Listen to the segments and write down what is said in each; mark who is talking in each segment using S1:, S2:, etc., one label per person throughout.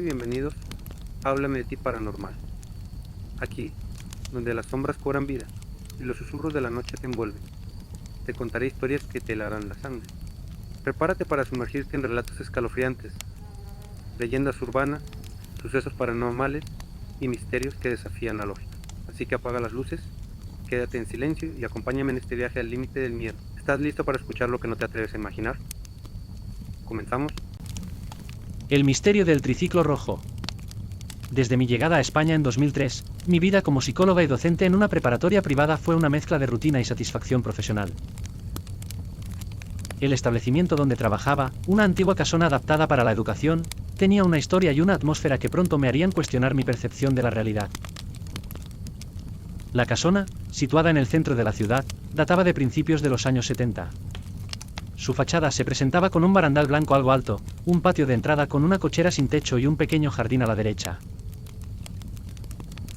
S1: bienvenidos a Háblame de ti paranormal. Aquí, donde las sombras cobran vida y los susurros de la noche te envuelven, te contaré historias que te helarán la sangre. Prepárate para sumergirte en relatos escalofriantes, leyendas urbanas, sucesos paranormales y misterios que desafían la lógica. Así que apaga las luces, quédate en silencio y acompáñame en este viaje al límite del miedo. ¿Estás listo para escuchar lo que no te atreves a imaginar? ¿Comenzamos?
S2: El misterio del triciclo rojo. Desde mi llegada a España en 2003, mi vida como psicóloga y docente en una preparatoria privada fue una mezcla de rutina y satisfacción profesional. El establecimiento donde trabajaba, una antigua casona adaptada para la educación, tenía una historia y una atmósfera que pronto me harían cuestionar mi percepción de la realidad. La casona, situada en el centro de la ciudad, databa de principios de los años 70. Su fachada se presentaba con un barandal blanco algo alto, un patio de entrada con una cochera sin techo y un pequeño jardín a la derecha.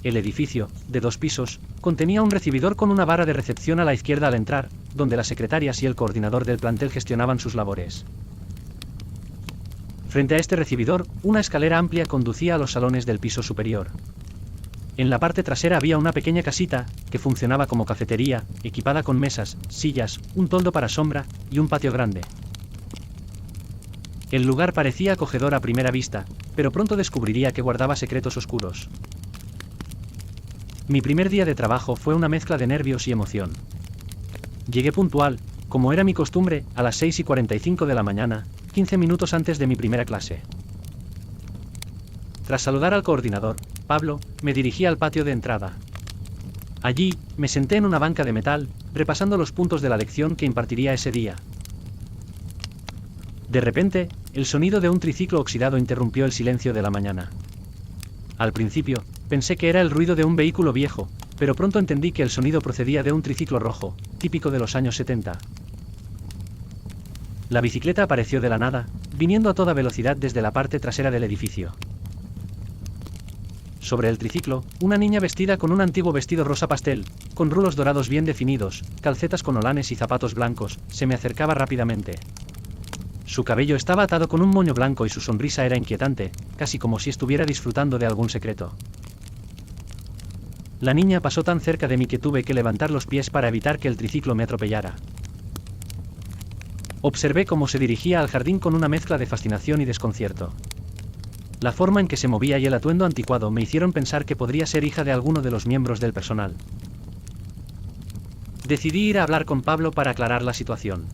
S2: El edificio, de 2 pisos, contenía un recibidor con una barra de recepción a la izquierda al entrar, donde las secretarias y el coordinador del plantel gestionaban sus labores. Frente a este recibidor, una escalera amplia conducía a los salones del piso superior. En la parte trasera había una pequeña casita, que funcionaba como cafetería, equipada con mesas, sillas, un toldo para sombra, y un patio grande. El lugar parecía acogedor a primera vista, pero pronto descubriría que guardaba secretos oscuros. Mi primer día de trabajo fue una mezcla de nervios y emoción. Llegué puntual, como era mi costumbre, a las 6:45 de la mañana, 15 minutos antes de mi primera clase. Tras saludar al coordinador, Pablo, me dirigí al patio de entrada. Allí, me senté en una banca de metal, repasando los puntos de la lección que impartiría ese día. De repente, el sonido de un triciclo oxidado interrumpió el silencio de la mañana. Al principio, pensé que era el ruido de un vehículo viejo, pero pronto entendí que el sonido procedía de un triciclo rojo, típico de los años 70. La bicicleta apareció de la nada, viniendo a toda velocidad desde la parte trasera del edificio. Sobre el triciclo, una niña vestida con un antiguo vestido rosa pastel, con rulos dorados bien definidos, calcetas con holanes y zapatos blancos, se me acercaba rápidamente. Su cabello estaba atado con un moño blanco y su sonrisa era inquietante, casi como si estuviera disfrutando de algún secreto. La niña pasó tan cerca de mí que tuve que levantar los pies para evitar que el triciclo me atropellara. Observé cómo se dirigía al jardín con una mezcla de fascinación y desconcierto. La forma en que se movía y el atuendo anticuado me hicieron pensar que podría ser hija de alguno de los miembros del personal. Decidí ir a hablar con Pablo para aclarar la situación.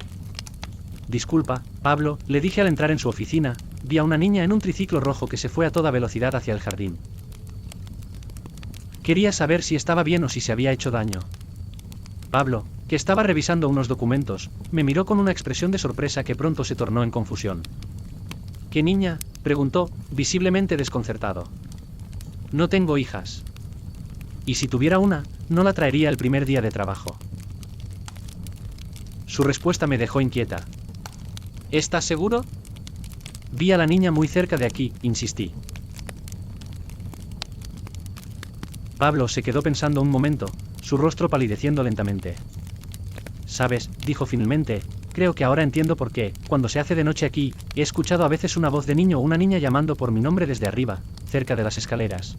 S2: Disculpa, Pablo, le dije al entrar en su oficina, vi a una niña en un triciclo rojo que se fue a toda velocidad hacia el jardín. Quería saber si estaba bien o si se había hecho daño. Pablo, que estaba revisando unos documentos, me miró con una expresión de sorpresa que pronto se tornó en confusión. ¿Qué niña?, preguntó, visiblemente desconcertado. No tengo hijas. Y si tuviera una, no la traería el primer día de trabajo. Su respuesta me dejó inquieta. ¿Estás seguro? Vi a la niña muy cerca de aquí, insistí. Pablo se quedó pensando un momento, su rostro palideciendo lentamente. ¿Sabes?, dijo finalmente, creo que ahora entiendo por qué, cuando se hace de noche aquí, he escuchado a veces una voz de niño o una niña llamando por mi nombre desde arriba, cerca de las escaleras.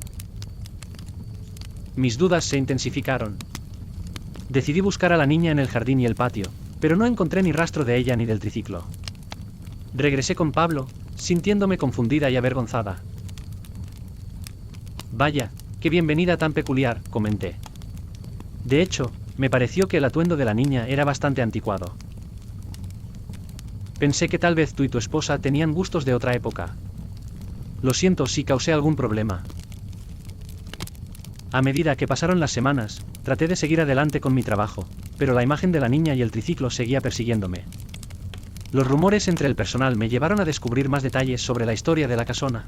S2: Mis dudas se intensificaron. Decidí buscar a la niña en el jardín y el patio, pero no encontré ni rastro de ella ni del triciclo. Regresé con Pablo, sintiéndome confundida y avergonzada. Vaya, qué bienvenida tan peculiar, comenté. De hecho, me pareció que el atuendo de la niña era bastante anticuado. Pensé que tal vez tú y tu esposa tenían gustos de otra época. Lo siento si causé algún problema. A medida que pasaron las semanas, traté de seguir adelante con mi trabajo, pero la imagen de la niña y el triciclo seguía persiguiéndome. Los rumores entre el personal me llevaron a descubrir más detalles sobre la historia de la casona.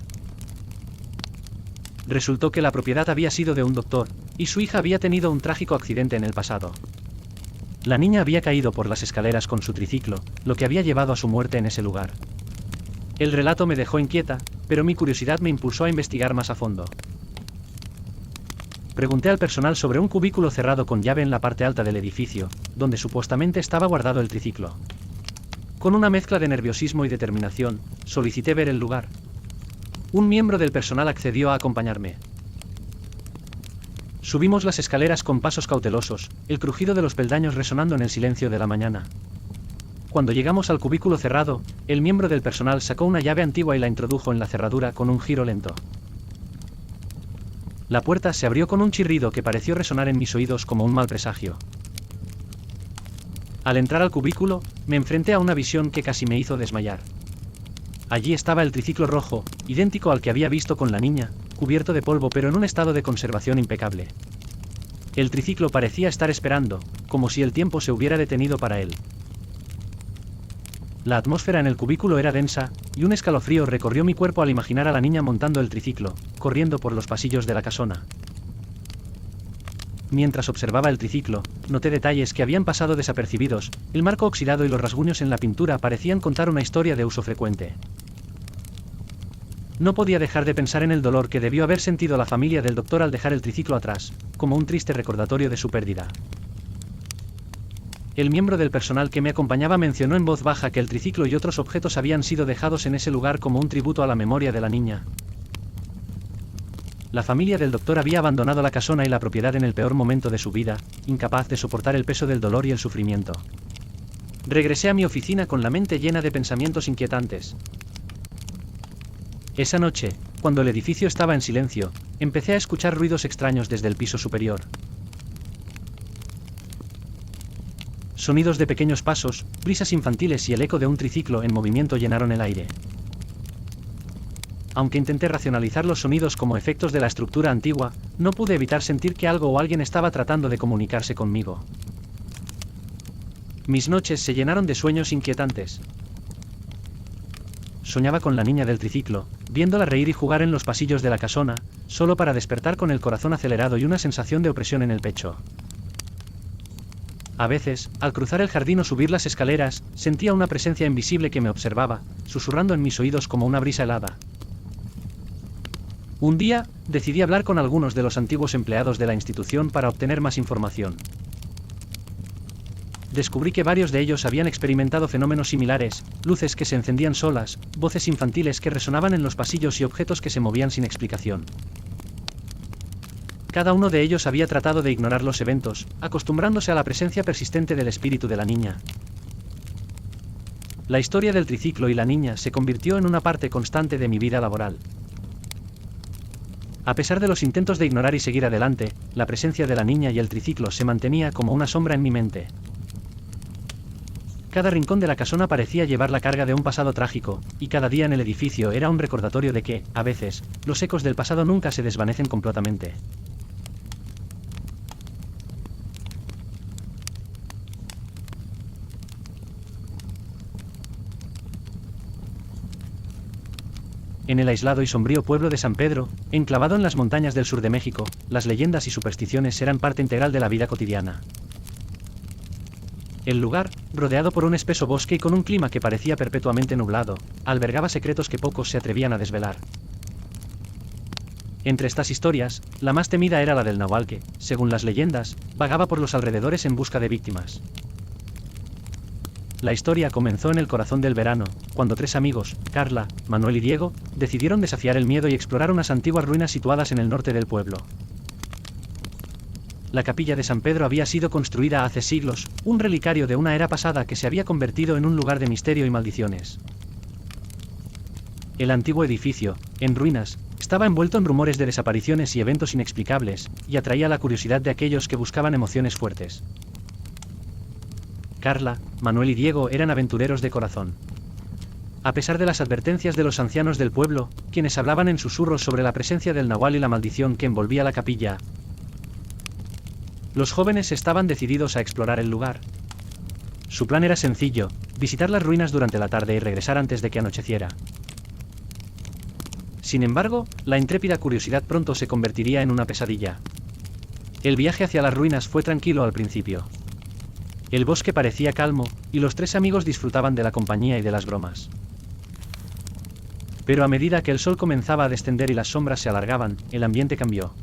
S2: Resultó que la propiedad había sido de un doctor, y su hija había tenido un trágico accidente en el pasado. La niña había caído por las escaleras con su triciclo, lo que había llevado a su muerte en ese lugar. El relato me dejó inquieta, pero mi curiosidad me impulsó a investigar más a fondo. Pregunté al personal sobre un cubículo cerrado con llave en la parte alta del edificio, donde supuestamente estaba guardado el triciclo. Con una mezcla de nerviosismo y determinación, solicité ver el lugar. un miembro del personal accedió a acompañarme. Subimos las escaleras con pasos cautelosos, el crujido de los peldaños resonando en el silencio de la mañana. Cuando llegamos al cubículo cerrado, el miembro del personal sacó una llave antigua y la introdujo en la cerradura con un giro lento. La puerta se abrió con un chirrido que pareció resonar en mis oídos como un mal presagio. Al entrar al cubículo, me enfrenté a una visión que casi me hizo desmayar. Allí estaba el triciclo rojo, idéntico al que había visto con la niña, cubierto de polvo pero en un estado de conservación impecable. El triciclo parecía estar esperando, como si el tiempo se hubiera detenido para él. La atmósfera en el cubículo era densa, y un escalofrío recorrió mi cuerpo al imaginar a la niña montando el triciclo, corriendo por los pasillos de la casona. Mientras observaba el triciclo, noté detalles que habían pasado desapercibidos, el marco oxidado y los rasguños en la pintura parecían contar una historia de uso frecuente. No podía dejar de pensar en el dolor que debió haber sentido la familia del doctor al dejar el triciclo atrás, como un triste recordatorio de su pérdida. El miembro del personal que me acompañaba mencionó en voz baja que el triciclo y otros objetos habían sido dejados en ese lugar como un tributo a la memoria de la niña. La familia del doctor había abandonado la casona y la propiedad en el peor momento de su vida, incapaz de soportar el peso del dolor y el sufrimiento. Regresé a mi oficina con la mente llena de pensamientos inquietantes. Esa noche, cuando el edificio estaba en silencio, empecé a escuchar ruidos extraños desde el piso superior. Sonidos de pequeños pasos, brisas infantiles y el eco de un triciclo en movimiento llenaron el aire. Aunque intenté racionalizar los sonidos como efectos de la estructura antigua, no pude evitar sentir que algo o alguien estaba tratando de comunicarse conmigo. Mis noches se llenaron de sueños inquietantes. Soñaba con la niña del triciclo, viéndola reír y jugar en los pasillos de la casona, solo para despertar con el corazón acelerado y una sensación de opresión en el pecho. A veces, al cruzar el jardín o subir las escaleras, sentía una presencia invisible que me observaba, susurrando en mis oídos como una brisa helada. Un día, decidí hablar con algunos de los antiguos empleados de la institución para obtener más información. Descubrí que varios de ellos habían experimentado fenómenos similares, luces que se encendían solas, voces infantiles que resonaban en los pasillos y objetos que se movían sin explicación. Cada uno de ellos había tratado de ignorar los eventos, acostumbrándose a la presencia persistente del espíritu de la niña. La historia del triciclo y la niña se convirtió en una parte constante de mi vida laboral. A pesar de los intentos de ignorar y seguir adelante, la presencia de la niña y el triciclo se mantenía como una sombra en mi mente. Cada rincón de la casona parecía llevar la carga de un pasado trágico, y cada día en el edificio era un recordatorio de que, a veces, los ecos del pasado nunca se desvanecen completamente. En el aislado y sombrío pueblo de San Pedro, enclavado en las montañas del sur de México, las leyendas y supersticiones eran parte integral de la vida cotidiana. El lugar, rodeado por un espeso bosque y con un clima que parecía perpetuamente nublado, albergaba secretos que pocos se atrevían a desvelar. Entre estas historias, la más temida era la del Nahual que, según las leyendas, vagaba por los alrededores en busca de víctimas. La historia comenzó en el corazón del verano, cuando tres amigos, Carla, Manuel y Diego, decidieron desafiar el miedo y explorar unas antiguas ruinas situadas en el norte del pueblo. La capilla de San Pedro había sido construida hace siglos, un relicario de una era pasada que se había convertido en un lugar de misterio y maldiciones. El antiguo edificio, en ruinas, estaba envuelto en rumores de desapariciones y eventos inexplicables, y atraía la curiosidad de aquellos que buscaban emociones fuertes. Carla, Manuel y Diego eran aventureros de corazón. A pesar de las advertencias de los ancianos del pueblo, quienes hablaban en susurros sobre la presencia del Nahual y la maldición que envolvía la capilla, los jóvenes estaban decididos a explorar el lugar. Su plan era sencillo: visitar las ruinas durante la tarde y regresar antes de que anocheciera. Sin embargo, la intrépida curiosidad pronto se convertiría en una pesadilla. El viaje hacia las ruinas fue tranquilo al principio. El bosque parecía calmo, y los tres amigos disfrutaban de la compañía y de las bromas. Pero a medida que el sol comenzaba a descender y las sombras se alargaban, el ambiente cambió.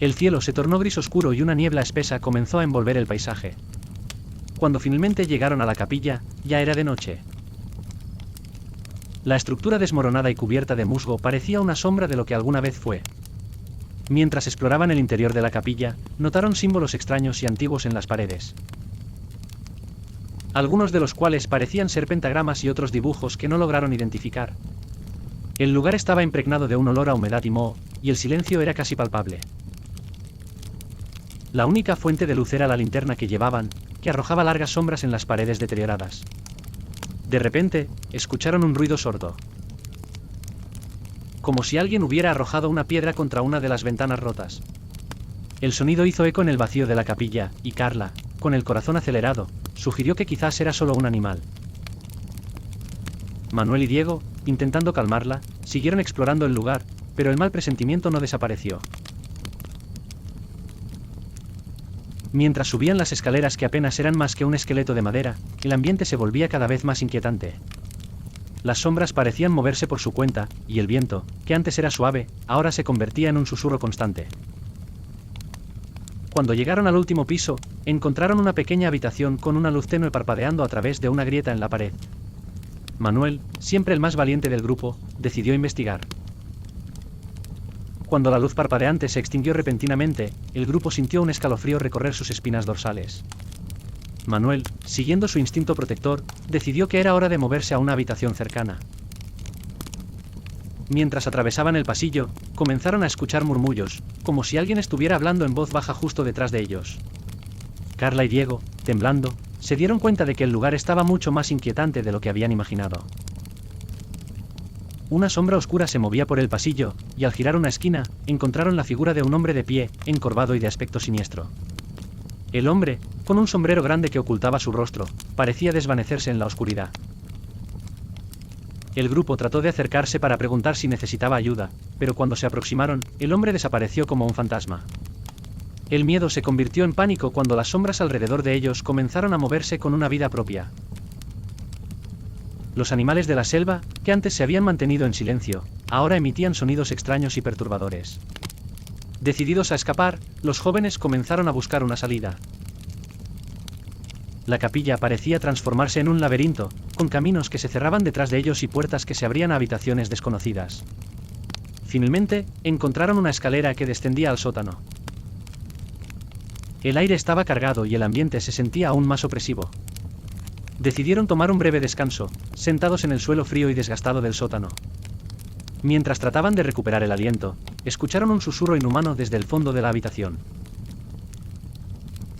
S2: El cielo se tornó gris oscuro y una niebla espesa comenzó a envolver el paisaje. Cuando finalmente llegaron a la capilla, ya era de noche. La estructura desmoronada y cubierta de musgo parecía una sombra de lo que alguna vez fue. Mientras exploraban el interior de la capilla, notaron símbolos extraños y antiguos en las paredes. Algunos de los cuales parecían ser pentagramas y otros dibujos que no lograron identificar. El lugar estaba impregnado de un olor a humedad y moho, y el silencio era casi palpable. La única fuente de luz era la linterna que llevaban, que arrojaba largas sombras en las paredes deterioradas. De repente, escucharon un ruido sordo. Como si alguien hubiera arrojado una piedra contra una de las ventanas rotas. El sonido hizo eco en el vacío de la capilla, y Carla, con el corazón acelerado, sugirió que quizás era solo un animal. Manuel y Diego, intentando calmarla, siguieron explorando el lugar, pero el mal presentimiento no desapareció. Mientras subían las escaleras que apenas eran más que un esqueleto de madera, el ambiente se volvía cada vez más inquietante. Las sombras parecían moverse por su cuenta, y el viento, que antes era suave, ahora se convertía en un susurro constante. Cuando llegaron al último piso, encontraron una pequeña habitación con una luz tenue parpadeando a través de una grieta en la pared. Manuel, siempre el más valiente del grupo, decidió investigar. Cuando la luz parpadeante se extinguió repentinamente, el grupo sintió un escalofrío recorrer sus espinas dorsales. Manuel, siguiendo su instinto protector, decidió que era hora de moverse a una habitación cercana. Mientras atravesaban el pasillo, comenzaron a escuchar murmullos, como si alguien estuviera hablando en voz baja justo detrás de ellos. Carla y Diego, temblando, se dieron cuenta de que el lugar estaba mucho más inquietante de lo que habían imaginado. Una sombra oscura se movía por el pasillo, y al girar una esquina, encontraron la figura de un hombre de pie, encorvado y de aspecto siniestro. El hombre, con un sombrero grande que ocultaba su rostro, parecía desvanecerse en la oscuridad. El grupo trató de acercarse para preguntar si necesitaba ayuda, pero cuando se aproximaron, el hombre desapareció como un fantasma. El miedo se convirtió en pánico cuando las sombras alrededor de ellos comenzaron a moverse con una vida propia. Los animales de la selva, que antes se habían mantenido en silencio, ahora emitían sonidos extraños y perturbadores. Decididos a escapar, los jóvenes comenzaron a buscar una salida. La capilla parecía transformarse en un laberinto, con caminos que se cerraban detrás de ellos y puertas que se abrían a habitaciones desconocidas. Finalmente, encontraron una escalera que descendía al sótano. El aire estaba cargado y el ambiente se sentía aún más opresivo. Decidieron tomar un breve descanso, sentados en el suelo frío y desgastado del sótano. Mientras trataban de recuperar el aliento, escucharon un susurro inhumano desde el fondo de la habitación.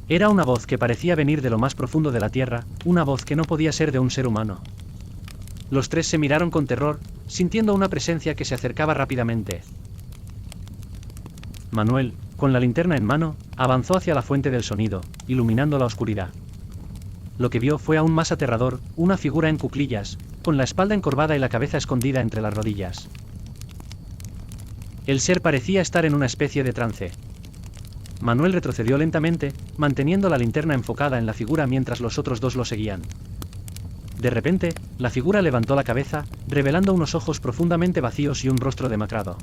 S2: Era una voz que parecía venir de lo más profundo de la tierra, una voz que no podía ser de un ser humano. Los tres se miraron con terror, sintiendo una presencia que se acercaba rápidamente. Manuel, con la linterna en mano, avanzó hacia la fuente del sonido, iluminando la oscuridad. Lo que vio fue aún más aterrador, una figura en cuclillas, con la espalda encorvada y la cabeza escondida entre las rodillas. El ser parecía estar en una especie de trance. Manuel retrocedió lentamente, manteniendo la linterna enfocada en la figura mientras los otros dos lo seguían. De repente, la figura levantó la cabeza, revelando unos ojos profundamente vacíos y un rostro demacrado.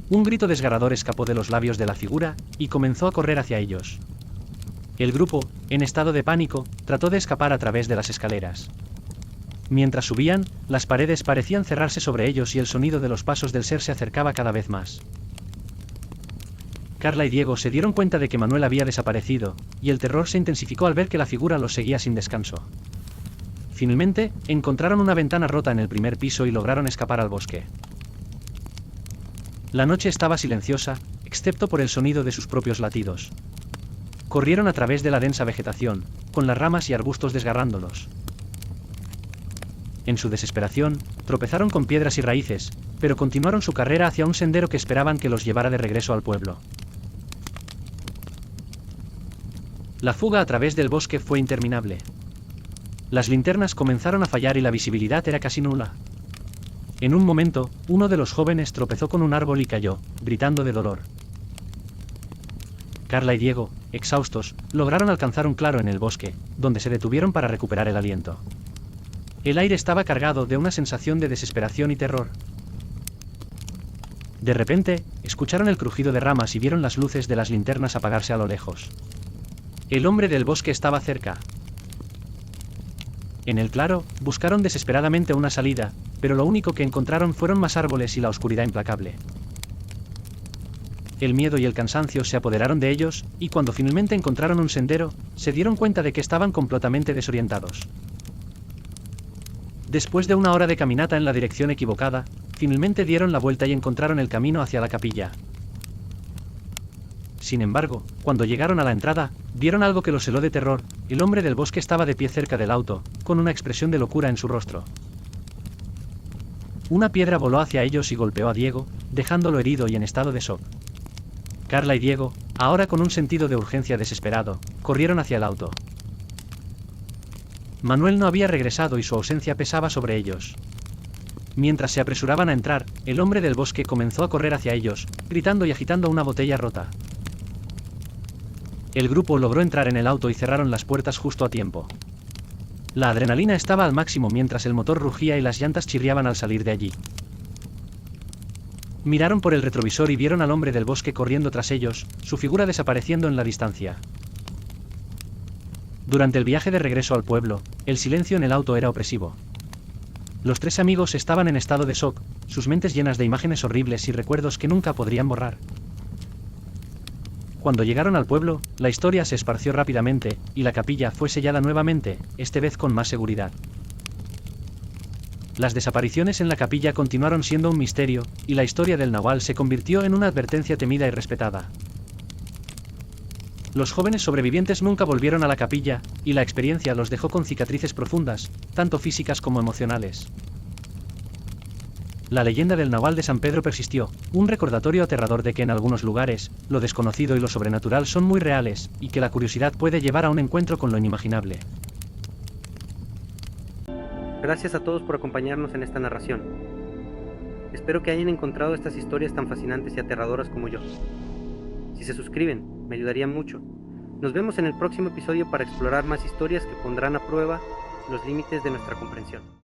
S2: Un grito desgarrador escapó de los labios de la figura, y comenzó a correr hacia ellos. El grupo, en estado de pánico, trató de escapar a través de las escaleras. Mientras subían, las paredes parecían cerrarse sobre ellos y el sonido de los pasos del ser se acercaba cada vez más. Carla y Diego se dieron cuenta de que Manuel había desaparecido, y el terror se intensificó al ver que la figura los seguía sin descanso. Finalmente, encontraron una ventana rota en el primer piso y lograron escapar al bosque. La noche estaba silenciosa, excepto por el sonido de sus propios latidos. Corrieron a través de la densa vegetación, con las ramas y arbustos desgarrándolos. En su desesperación, tropezaron con piedras y raíces, pero continuaron su carrera hacia un sendero que esperaban que los llevara de regreso al pueblo. La fuga a través del bosque fue interminable. Las linternas comenzaron a fallar y la visibilidad era casi nula. En un momento, uno de los jóvenes tropezó con un árbol y cayó, gritando de dolor. Carla y Diego, exhaustos, lograron alcanzar un claro en el bosque, donde se detuvieron para recuperar el aliento. El aire estaba cargado de una sensación de desesperación y terror. De repente, escucharon el crujido de ramas y vieron las luces de las linternas apagarse a lo lejos. El hombre del bosque estaba cerca. En el claro, buscaron desesperadamente una salida, pero lo único que encontraron fueron más árboles y la oscuridad implacable. El miedo y el cansancio se apoderaron de ellos, y cuando finalmente encontraron un sendero, se dieron cuenta de que estaban completamente desorientados. Después de una hora de caminata en la dirección equivocada, finalmente dieron la vuelta y encontraron el camino hacia la capilla. Sin embargo, cuando llegaron a la entrada, vieron algo que los heló de terror. El hombre del bosque estaba de pie cerca del auto, con una expresión de locura en su rostro. Una piedra voló hacia ellos y golpeó a Diego, dejándolo herido y en estado de shock. Carla y Diego, ahora con un sentido de urgencia desesperado, corrieron hacia el auto. Manuel no había regresado y su ausencia pesaba sobre ellos. Mientras se apresuraban a entrar, el hombre del bosque comenzó a correr hacia ellos, gritando y agitando una botella rota. El grupo logró entrar en el auto y cerraron las puertas justo a tiempo. La adrenalina estaba al máximo mientras el motor rugía y las llantas chirriaban al salir de allí. Miraron por el retrovisor y vieron al hombre del bosque corriendo tras ellos, su figura desapareciendo en la distancia. Durante el viaje de regreso al pueblo, el silencio en el auto era opresivo. Los tres amigos estaban en estado de shock, sus mentes llenas de imágenes horribles y recuerdos que nunca podrían borrar. Cuando llegaron al pueblo, la historia se esparció rápidamente, y la capilla fue sellada nuevamente, esta vez con más seguridad. Las desapariciones en la capilla continuaron siendo un misterio, y la historia del Nahual se convirtió en una advertencia temida y respetada. Los jóvenes sobrevivientes nunca volvieron a la capilla, y la experiencia los dejó con cicatrices profundas, tanto físicas como emocionales. La leyenda del Nahual de San Pedro persistió, un recordatorio aterrador de que en algunos lugares, lo desconocido y lo sobrenatural son muy reales, y que la curiosidad puede llevar a un encuentro con lo inimaginable.
S1: Gracias a todos por acompañarnos en esta narración. Espero que hayan encontrado estas historias tan fascinantes y aterradoras como yo. Si se suscriben, me ayudaría mucho. Nos vemos en el próximo episodio para explorar más historias que pondrán a prueba los límites de nuestra comprensión.